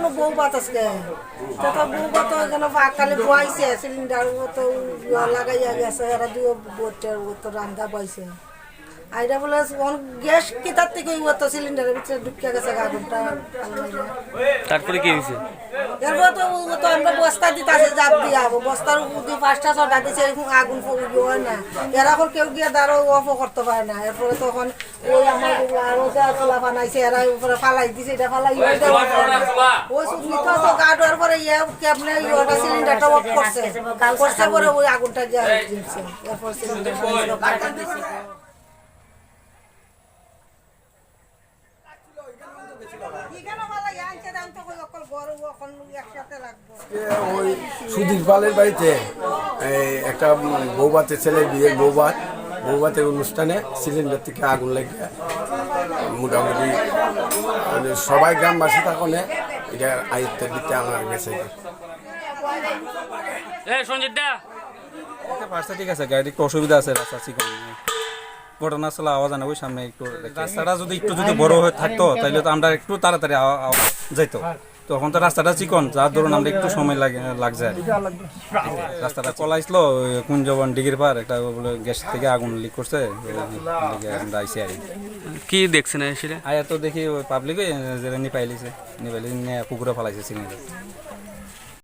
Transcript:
কোনো বউ বাত আজকে তো বউ বাত এখানে কালি বয়াইছে সিলিন্ডার তো লাগাইয়া গেছে এরা দুই বোটের তো রান্ধা বইছে আইডা বলে গ্যাস কিতার থেকে তো সিলিন্ডারের ভিতরে ঢুকিয়া গেছে আগুনটা তারপরে কি হয়েছে? এরপর তো তো আমরা বস্তা দিতে আছে জাপ দিয়া বস্তার দিয়ে 5টা 6টা দিচ্ছে আগুন হয় না এরা এখন কেউ গিয়ে দাঁড়ো অফ করতে পারে না এরপরে তখন ওই আমার আরো যা চুলা বানাইছে এরা উপরে ফালাই দিছে এটা ফালাই ওই শুকনি তো গা ধোয়ার পরে কেমনে ওটা সিলিন্ডারটা অফ করছে করছে পরে ওই আগুনটা গিয়ে দিচ্ছে এরপর সিলিন্ডার ওই সুধীর পালের বাড়িতে একটা বৌভাতের ছেলের বিয়ের বৌভাতের অনুষ্ঠানে সিলিন্ডার থেকে আগুন লেগে মোটামুটি সবাই গ্রামবাসী তখন এটা আয়ত্তের দিকটা আমার গেছে। ঠিক আছে গাড়ি একটু অসুবিধা আছে রাস্তা চিকন ঘটনা চলা আওয়াজ আনা ওই সামনে একটু রাস্তাটা যদি একটু বড় হয়ে থাকতো তাহলে তো আমরা একটু তাড়াতাড়ি যাইতো তখন তো রাস্তাটা চিকন যার ধরুন আমরা একটু সময় লাগছে রাস্তাটা কলাইছিল কুঞ্জবন ডিগির পার একটা বলে গ্যাস থেকে আগুন লিক করছে আমরা আইসি আর কি দেখছেন সেটা আয়া তো দেখি ওই পাবলিক নিপাইলিছে নিয়ে পুকুরে ফেলাইছে সিলিন্ডার